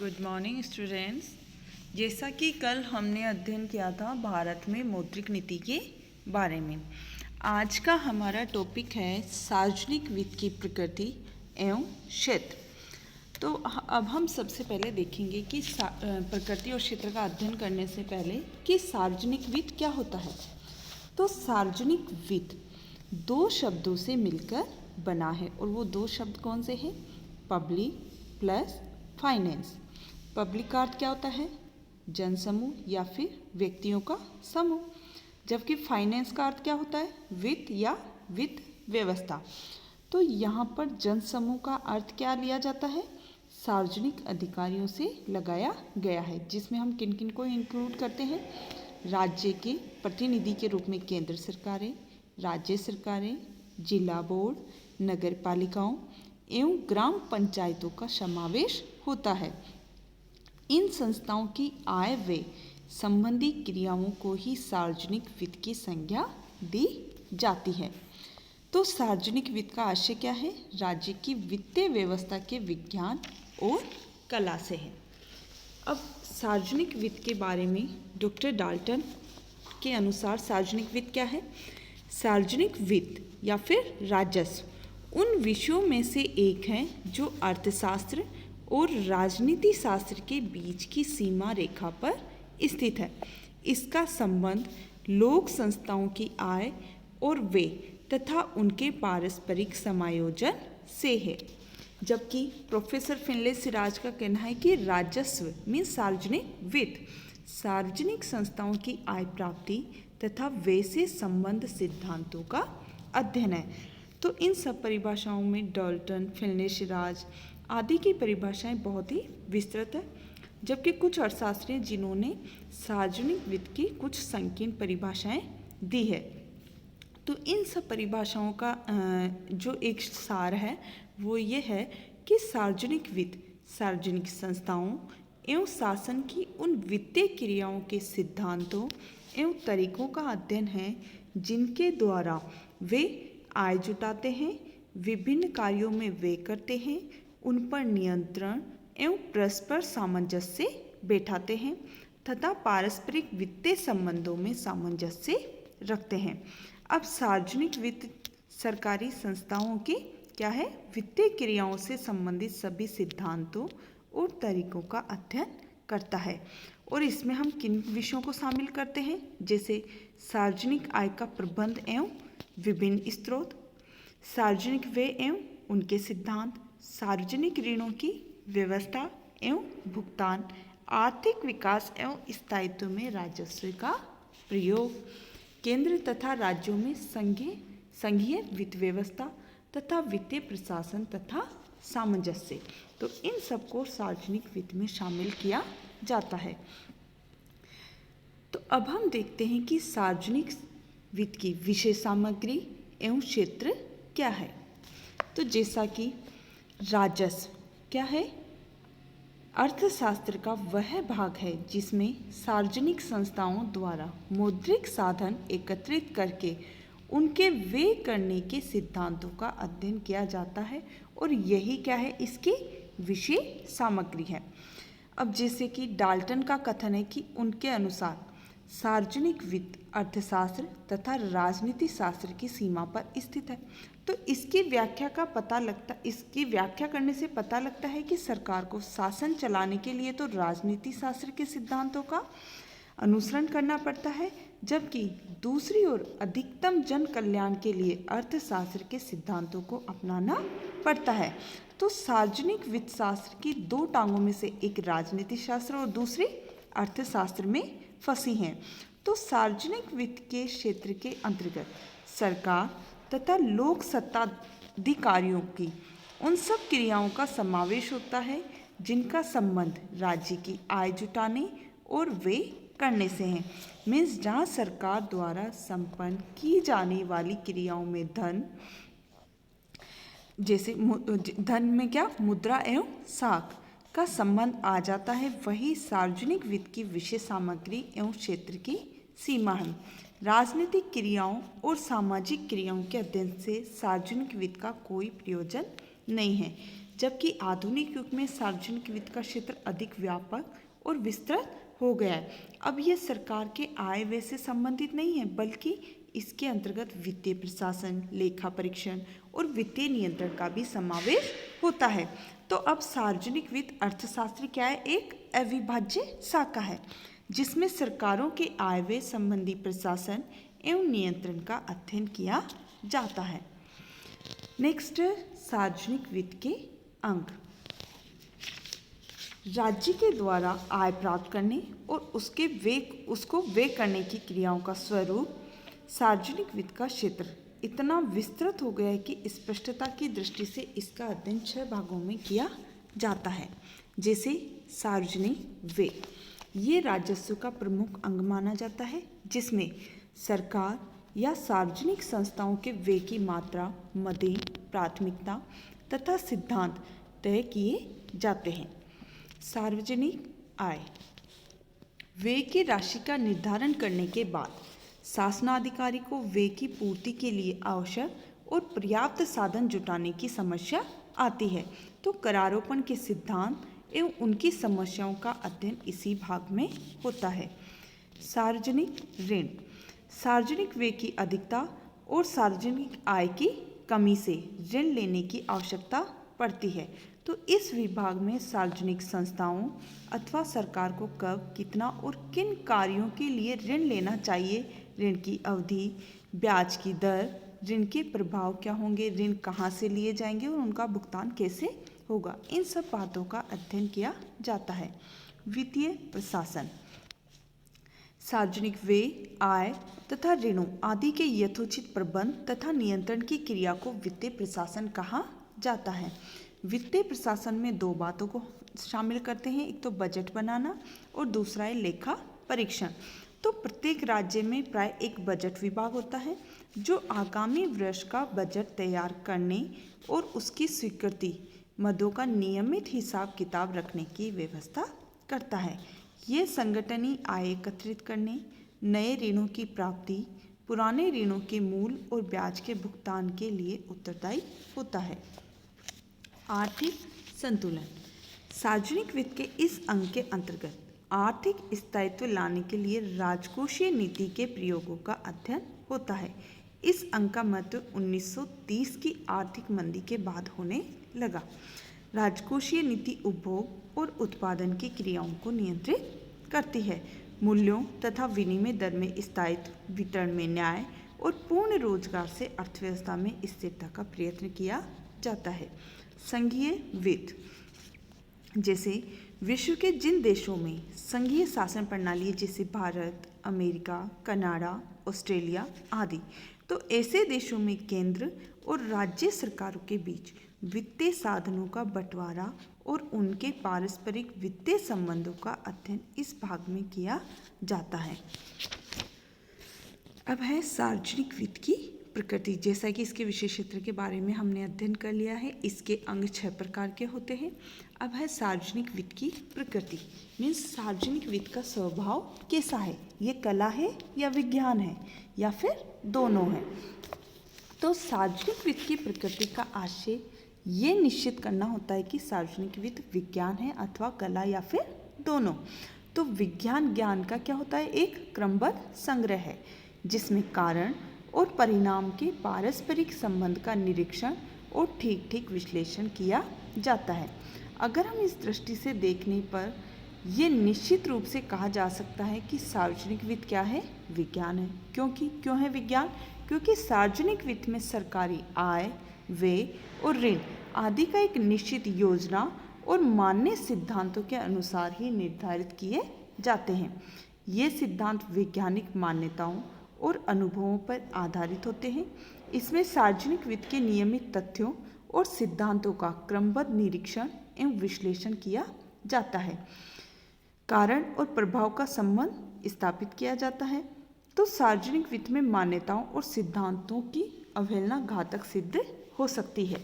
Good morning students. जैसा कि कल हमने अध्ययन किया था भारत में मौद्रिक नीति के बारे में, आज का हमारा टॉपिक है सार्वजनिक वित्त की प्रकृति एवं क्षेत्र। तो अब हम सबसे पहले देखेंगे कि प्रकृति और क्षेत्र का अध्ययन करने से पहले कि सार्वजनिक वित्त क्या होता है। तो सार्वजनिक वित्त दो शब्दों से मिलकर बना है और वो दो शब्द कौन से हैं? Public plus finance. पब्लिक का अर्थ क्या होता है? जनसमूह या फिर व्यक्तियों का समूह, जबकि फाइनेंस का अर्थ क्या होता है? वित्त या वित्त व्यवस्था। तो यहाँ पर जनसमूह का अर्थ क्या लिया जाता है? सार्वजनिक अधिकारियों से लगाया गया है, जिसमें हम किन किन को इंक्लूड करते हैं? राज्य के प्रतिनिधि के रूप में केंद्र सरकारें, राज्य सरकारें, जिला बोर्ड, नगर पालिकाओं एवं ग्राम पंचायतों का समावेश होता है। इन संस्थाओं की आय व्यय संबंधी क्रियाओं को ही सार्वजनिक वित्त की संज्ञा दी जाती है। तो सार्वजनिक वित्त का आशय क्या है? राज्य की वित्तीय व्यवस्था के विज्ञान और कला से है। अब सार्वजनिक वित्त के बारे में डॉक्टर डाल्टन के अनुसार सार्वजनिक वित्त क्या है? सार्वजनिक वित्त या फिर राजस्व उन विषयों में से एक है जो अर्थशास्त्र और राजनीति शास्त्र के बीच की सीमा रेखा पर स्थित है। इसका संबंध लोक संस्थाओं की आय और व्यय तथा उनके पारस्परिक समायोजन से है। जबकि प्रोफेसर फिनले सिराज का कहना है कि राजस्व मीन सार्वजनिक वित्त सार्वजनिक संस्थाओं की आय प्राप्ति तथा व्यय से संबंध सिद्धांतों का अध्ययन है। तो इन सब परिभाषाओं में डाल्टन, फिनले सिराज आदि की परिभाषाएं बहुत ही विस्तृत है, जबकि कुछ अर्थशास्त्री हैं जिन्होंने सार्वजनिक वित्त की कुछ संकीर्ण परिभाषाएं दी है। तो इन सब परिभाषाओं का जो एक सार है वो ये है कि सार्वजनिक वित्त सार्वजनिक संस्थाओं एवं शासन की उन वित्तीय क्रियाओं के सिद्धांतों एवं तरीकों का अध्ययन है जिनके द्वारा वे आय जुटाते हैं, विभिन्न कार्यों में व्यय करते हैं, उन पर नियंत्रण एवं परस्पर सामंजस्य बैठाते हैं तथा पारस्परिक वित्तीय संबंधों में सामंजस्य रखते हैं। अब सार्वजनिक वित्त सरकारी संस्थाओं के क्या है? वित्तीय क्रियाओं से संबंधित सभी सिद्धांतों और तरीकों का अध्ययन करता है। और इसमें हम किन विषयों को शामिल करते हैं? जैसे सार्वजनिक आय का प्रबंध एवं विभिन्न स्रोत, सार्वजनिक व्यय एवं उनके सिद्धांत, सार्वजनिक ऋणों की व्यवस्था एवं भुगतान, आर्थिक विकास एवं स्थायित्व में राजस्व का प्रयोग, केंद्र तथा राज्यों में संघीय वित्त व्यवस्था तथा वित्तीय प्रशासन तथा सामंजस्य। तो इन सबको सार्वजनिक वित्त में शामिल किया जाता है। तो अब हम देखते हैं कि सार्वजनिक वित्त की विषय सामग्री एवं क्षेत्र क्या है। तो जैसा कि राजस्व क्या है? अर्थशास्त्र का वह भाग है जिसमें सार्वजनिक संस्थाओं द्वारा मौद्रिक साधन एकत्रित करके उनके व्यय करने के सिद्धांतों का अध्ययन किया जाता है और यही क्या है? इसकी विषय सामग्री है। अब जैसे कि डाल्टन का कथन है कि उनके अनुसार सार्वजनिक वित्त अर्थशास्त्र तथा राजनीति शास्त्र की सीमा पर स्थित है। तो इसकी व्याख्या करने से पता लगता है कि सरकार को शासन चलाने के लिए तो राजनीति शास्त्र के सिद्धांतों का अनुसरण करना पड़ता है, जबकि दूसरी ओर अधिकतम जन कल्याण के लिए अर्थशास्त्र के सिद्धांतों को अपनाना पड़ता है। तो सार्वजनिक वित्त शास्त्र की दो टांगों में से एक राजनीति शास्त्र और दूसरी अर्थशास्त्र में फंसी हैं। तो सार्वजनिक वित्त के क्षेत्र के अंतर्गत सरकार तथा लोक सत्ताधिकारियों की उन सब क्रियाओं का समावेश होता है जिनका संबंध राज्य की आय जुटाने और व्यय करने से है। मीन्स जहाँ सरकार द्वारा संपन्न की जाने वाली क्रियाओं में धन, जैसे धन में क्या? मुद्रा एवं साख का संबंध आ जाता है, वही सार्वजनिक वित्त की विषय सामग्री एवं क्षेत्र की सीमा है। राजनीतिक क्रियाओं और सामाजिक क्रियाओं के अध्ययन से सार्वजनिक वित्त का कोई प्रयोजन नहीं है। जबकि आधुनिक युग में सार्वजनिक वित्त का क्षेत्र अधिक व्यापक और विस्तृत हो गया है। अब यह सरकार के आय व्यय से संबंधित नहीं है, बल्कि इसके अंतर्गत वित्तीय प्रशासन, लेखा परीक्षण और वित्तीय नियंत्रण का भी समावेश होता है। तो अब सार्वजनिक वित्त अर्थशास्त्र क्या है? एक अविभाज्य शाखा है जिसमें सरकारों के आय व्यय संबंधी प्रशासन एवं नियंत्रण का अध्ययन किया जाता है। नेक्स्ट, सार्वजनिक वित्त के अंग। राज्य के द्वारा आय प्राप्त करने और उसको व्यय करने की क्रियाओं का स्वरूप सार्वजनिक वित्त का क्षेत्र इतना विस्तृत हो गया है कि स्पष्टता की दृष्टि से इसका अध्ययन 6 भागों में किया जाता है। जैसे सार्वजनिक व्यय, ये राजस्व का प्रमुख अंग माना जाता है, जिसमें सरकार या सार्वजनिक संस्थाओं के व्यय की मात्रा, मदें, प्राथमिकता तथा सिद्धांत तय किए जाते हैं। सार्वजनिक आय, व्यय की राशि का निर्धारण करने के बाद शासनाधिकारी को व्यय की पूर्ति के लिए आवश्यक और पर्याप्त साधन जुटाने की समस्या आती है। तो करारोपण के सिद्धांत एवं उनकी समस्याओं का अध्ययन इसी भाग में होता है। सार्वजनिक ऋण, सार्वजनिक व्यय की अधिकता और सार्वजनिक आय की कमी से ऋण लेने की आवश्यकता पड़ती है। तो इस विभाग में सार्वजनिक संस्थाओं अथवा सरकार को कब, कितना और किन कार्यों के लिए ऋण लेना चाहिए, ऋण की अवधि, ब्याज की दर, ऋण के प्रभाव क्या होंगे, ऋण कहाँ से लिए जाएंगे और उनका भुगतान कैसे होगा, इन सब बातों का अध्ययन किया जाता है। वित्तीय प्रशासन, सार्वजनिक व्यय, आय तथा ऋणों आदि के यथोचित प्रबंध तथा नियंत्रण की क्रिया को वित्तीय प्रशासन कहा जाता है। वित्तीय प्रशासन में 2 बातों को शामिल करते हैं, एक तो बजट बनाना और दूसरा है लेखा परीक्षण। तो प्रत्येक राज्य में प्राय एक बजट विभाग होता है जो आगामी वर्ष का बजट तैयार करने और उसकी स्वीकृति, मदों का नियमित हिसाब किताब रखने की व्यवस्था करता है। ये संगठनीय आय एकत्रित करने, नए ऋणों की प्राप्ति, पुराने ऋणों के मूल और ब्याज के भुगतान के लिए उत्तरदायी होता है। आर्थिक संतुलन, सार्वजनिक वित्त के इस अंग के अंतर्गत आर्थिक स्थायित्व लाने के लिए राजकोषीय नीति के प्रयोगों का अध्ययन होता है। इस अंग का महत्व 1930 की आर्थिक मंदी के बाद होने लगा। राजकोषीय नीति उपभोग और उत्पादन की क्रियाओं को नियंत्रित करती है। मूल्यों तथा विनिमय दर में स्थायित्व, वितरण में न्याय और पूर्ण रोजगार से अर्थव्यवस्था में स्थिरता का प्रयत्न किया जाता है। संघीय वित्त, जैसे विश्व के जिन देशों में संघीय शासन प्रणाली जैसे भारत, अमेरिका, कनाडा, ऑस्ट्रेलिया आदि, तो ऐसे देशों में केंद्र और राज्य सरकारों के बीच वित्तीय साधनों का बंटवारा और उनके पारस्परिक वित्तीय संबंधों का अध्ययन इस भाग में किया जाता है। अब है सार्वजनिक वित्त की प्रकृति। जैसा कि इसके विषय क्षेत्र के बारे में हमने अध्ययन कर लिया है, इसके अंग 6 प्रकार के होते हैं। अब है सार्वजनिक वित्त की प्रकृति, मीन्स सार्वजनिक वित्त का स्वभाव कैसा है, ये कला है या विज्ञान है या फिर दोनों है। तो सार्वजनिक वित्त की प्रकृति का आशय ये निश्चित करना होता है कि सार्वजनिक वित्त विज्ञान है अथवा कला या फिर दोनों। तो विज्ञान ज्ञान का क्या होता है, एक क्रमबद्ध संग्रह है जिसमें कारण और परिणाम के पारस्परिक संबंध का निरीक्षण और ठीक ठीक विश्लेषण किया जाता है। अगर हम इस दृष्टि से देखने पर यह निश्चित रूप से कहा जा सकता है कि सार्वजनिक वित्त क्या है, विज्ञान है। क्यों है विज्ञान? क्योंकि सार्वजनिक वित्त में सरकारी आय, व्यय और ऋण आदि का एक निश्चित योजना और मान्य सिद्धांतों के अनुसार ही निर्धारित किए जाते हैं। ये सिद्धांत वैज्ञानिक मान्यताओं और अनुभवों पर आधारित होते हैं। इसमें सार्वजनिक वित्त के नियमित तथ्यों और सिद्धांतों का क्रमबद्ध निरीक्षण एवं विश्लेषण किया जाता है। कारण और प्रभाव का संबंध स्थापित किया जाता है। तो सार्वजनिक वित्त में मान्यताओं और सिद्धांतों की अवहेलना घातक सिद्ध हो सकती है।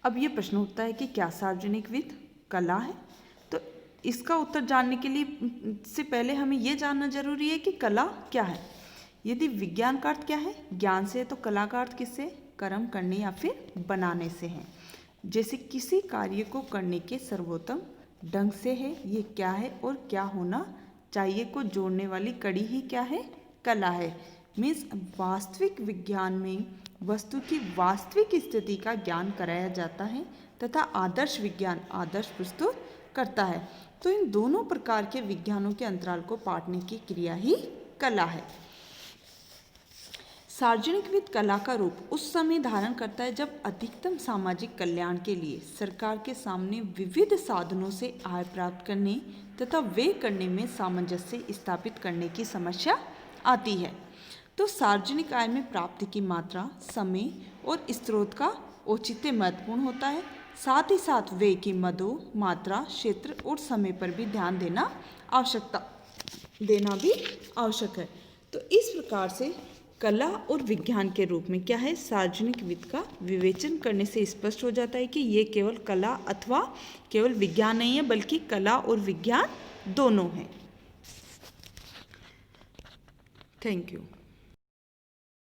अब ये प्रश्न उठता है कि क्या सार्वजनिक वित्त कला है? तो इसका उत्तर जानने के लिए से पहले हमें ये जानना जरूरी है कि कला क्या है। यदि विज्ञान का अर्थ क्या है, ज्ञान से, तो कला का अर्थ किससे, कर्म करने या फिर बनाने से है। जैसे किसी कार्य को करने के सर्वोत्तम ढंग से है, ये क्या है और क्या होना चाहिए को जोड़ने वाली कड़ी ही क्या है, कला है। मीन्स वास्तविक विज्ञान में वस्तु की वास्तविक स्थिति का ज्ञान कराया जाता है तथा आदर्श विज्ञान आदर्श प्रस्तुत करता है। तो इन दोनों प्रकार के विज्ञानों के अंतराल को पाटने की क्रिया ही कला है। सार्वजनिक वित्त कला का रूप उस समय धारण करता है जब अधिकतम सामाजिक कल्याण के लिए सरकार के सामने विविध साधनों से आय प्राप्त करने तथा व्यय करने में सामंजस्य स्थापित करने की समस्या आती है। तो सार्वजनिक आय में प्राप्ति की मात्रा, समय और स्रोत का औचित्य महत्वपूर्ण होता है। साथ ही साथ व्यय की मदों, मात्रा, क्षेत्र और समय पर भी ध्यान देना भी आवश्यक है। तो इस प्रकार से कला और विज्ञान के रूप में क्या है, सार्वजनिक वित्त का विवेचन करने से स्पष्ट हो जाता है कि ये केवल कला अथवा केवल विज्ञान नहीं है, बल्कि कला और विज्ञान दोनों हैं। Thank you.